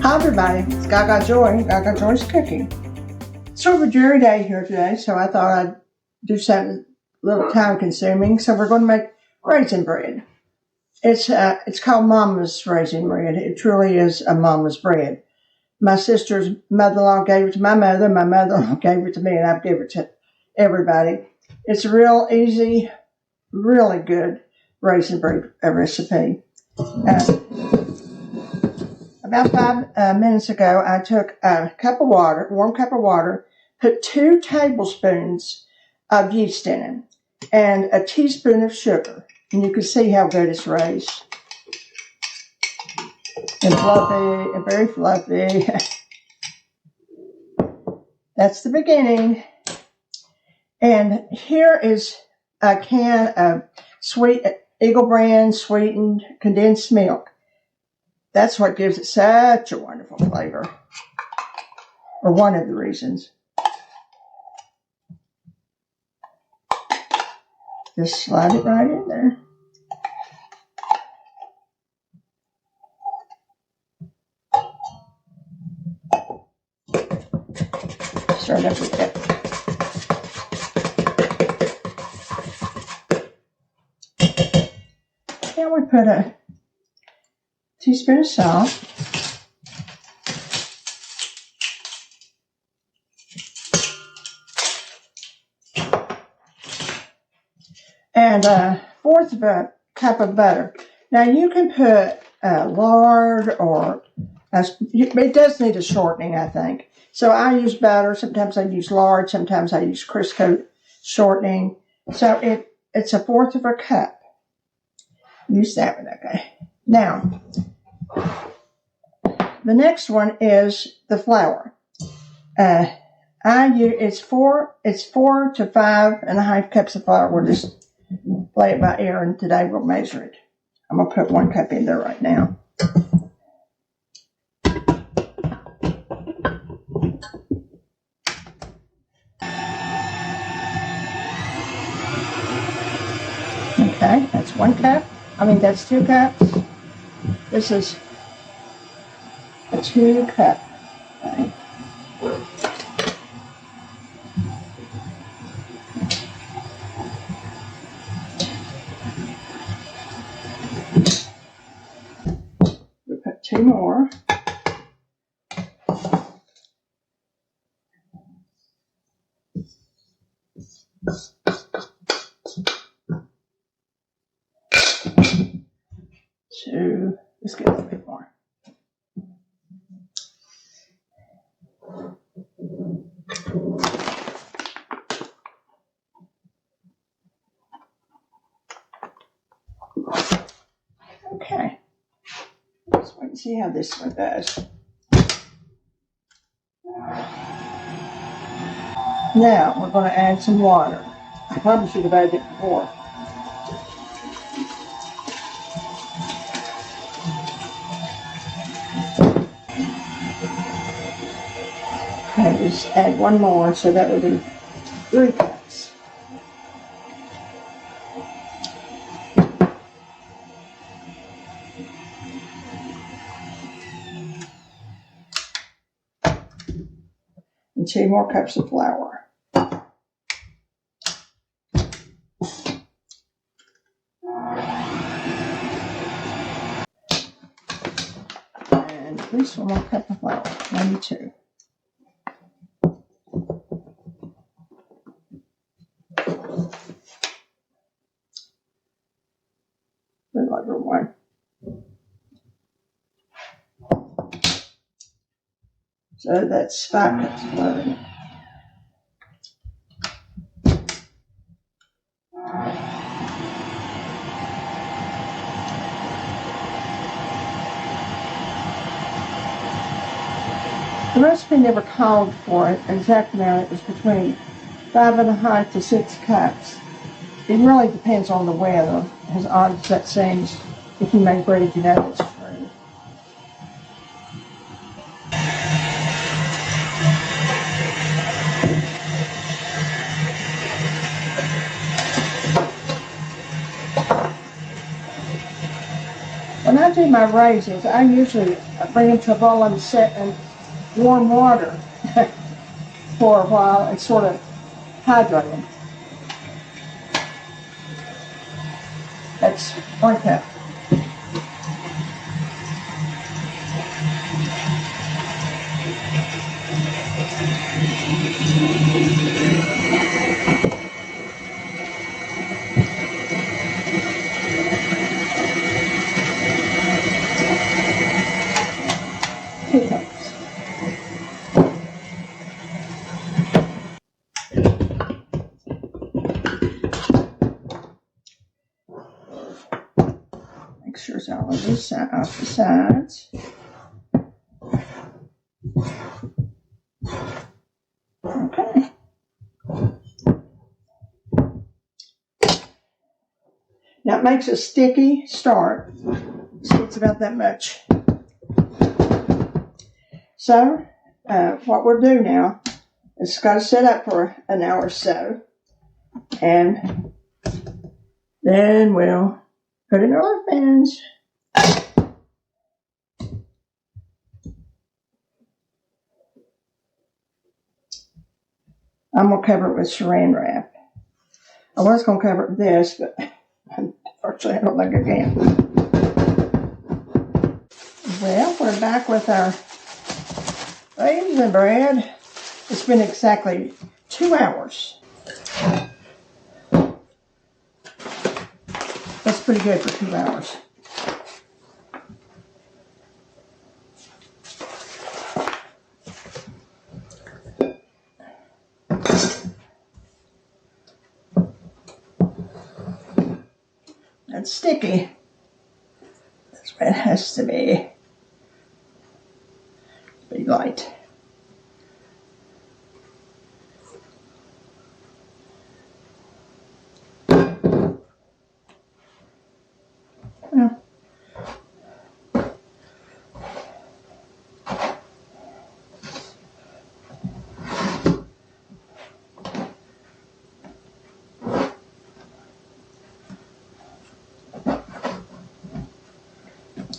Hi everybody, it's Gagajoy, Gagajoy's Cooking. It's sort of a dreary day here today, so I thought I'd do something a little time consuming. So we're going to make raisin bread. It's called Mama's raisin bread. It truly is a mama's bread. My sister's mother-in-law gave it to my mother-in-law gave it to me, and I've given it to everybody. It's a real easy, really good raisin bread recipe. About 5 minutes ago, I took a cup of water, warm cup of water, put 2 tablespoons of yeast in it, and a teaspoon of sugar. And you can see how good it's raised. And fluffy, and very fluffy. That's the beginning. And here is a can of sweet Eagle brand sweetened condensed milk. That's what gives it such a wonderful flavor, or one of the reasons. Just slide it right in there. Start up with that. Now we put a teaspoon of salt. And a fourth of a cup of butter. Now you can put lard or, it does need a shortening, I think. So I use butter, sometimes I use lard, sometimes I use Crisco shortening. So it's a fourth of a cup. Use that one, okay. Now, the next one is the flour. It's 4 to 5.5 cups of flour. We'll just lay it by ear, and today we'll measure it. I'm going to put 1 cup in there right now. Okay, that's 1 cup. That's 2 cups. This is a 2 cup. Okay. We put 2 more. Let's get a little bit more. Okay. Let's wait and see how this one does. Now we're going to add some water. I probably should have added it before. Okay, just add 1 more, so that would be 3 cups. And 2 more cups of flour. And at least 1 more cup of flour, maybe 2. Another 1. So that's 5 cups of flour in it. The recipe never called for an exact amount. It was between 5.5 to 6 cups. It really depends on the weather, as odd as that seems. If you make bread, you know it's true. When I do my raisins, I usually bring them to a bowl and set in warm water for a while and sort of hydrate them. That's 1 cup. Make sure it's all of this off the sides. Okay. Now it makes a sticky start. See, it's about that much. So, what we'll do now is it's got to set up for an hour or so. And then we'll put it in our pans. I'm going to cover it with saran wrap. I was going to cover it with this, but unfortunately I don't think I can. Well, we're back with our raisin bread. It's been exactly 2 hours. That's pretty good for 2 hours. That's sticky. That's what it has to be. Be light. Well,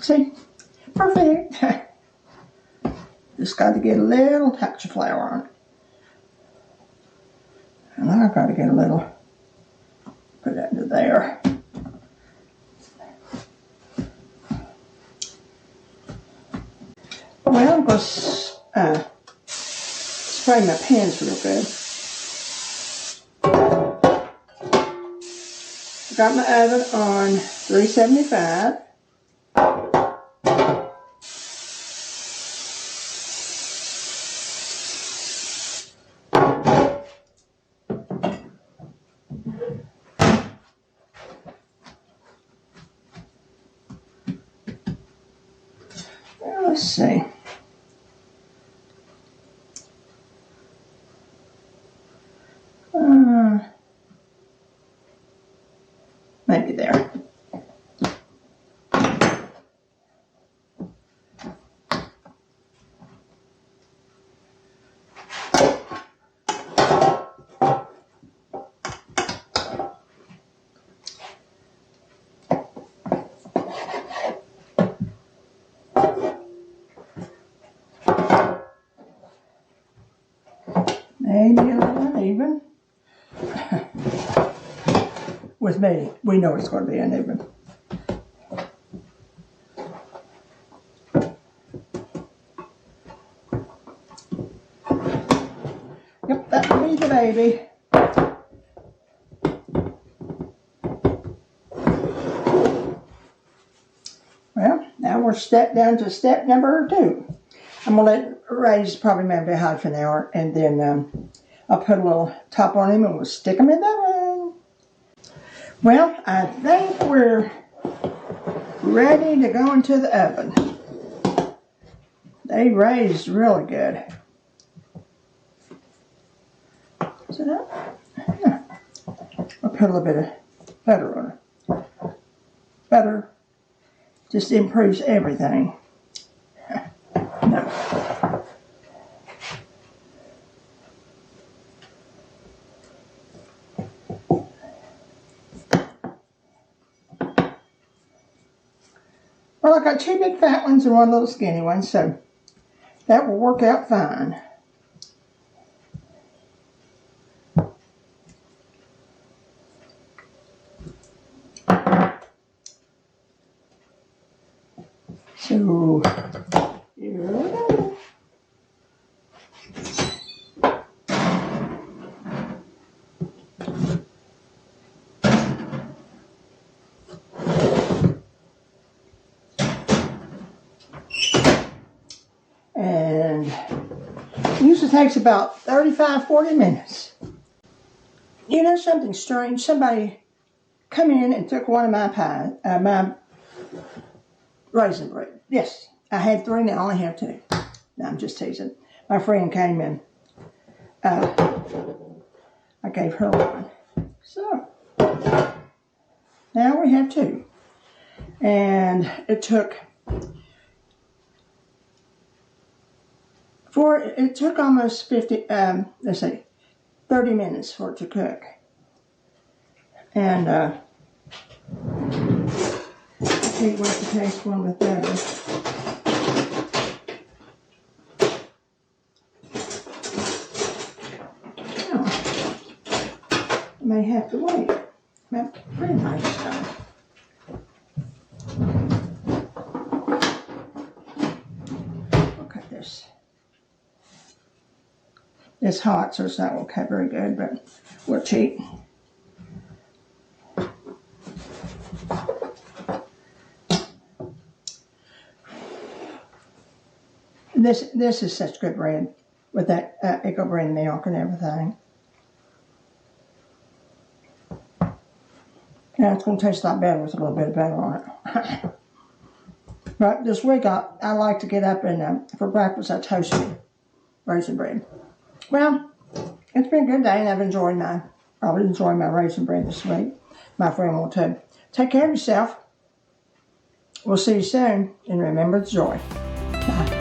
see, perfect. Just got to get a little touch of flour on it. And I've got to get a little, put that into there. Well, I'm going to spray my pans real good. Got my oven on 375. Well, let's see. Maybe there. Maybe a little uneven. With me, we know it's going to be uneven. Yep, that will be the baby. Well, now we're down to step number 2. I'm going to let it raise probably maybe half an hour, and then I'll put a little top on him and we'll stick him in the oven. Well, I think we're ready to go into the oven. They raised really good. Is it up? Yeah. I'll put a little bit of butter on it. Butter just improves everything. No. Well, like got 2 big fat ones and 1 little skinny one, so that will work out fine. So, here we go. And it usually takes about 35-40 minutes. You know something strange? Somebody come in and took one of my pie, my raisin bread. Yes, I had 3 now, I only have 2. No, I'm just teasing. My friend came in. I gave her 1. So, now we have 2. And it took almost 30 minutes for it to cook. And I can't wait to taste one with butter. I may have to wait. That's pretty nice stuff. Look at this. It's hot, so it's not going to cut very good, but we'll cheat. This is such good bread with that Eco brand milk and everything. Yeah, it's going to taste a lot better with a little bit of butter on it. But this week I like to get up and for breakfast I toast me raisin bread. Well, it's been a good day and I've probably enjoyed my raisin bread this week. My friend will too. Take care of yourself. We'll see you soon and remember the joy. Bye.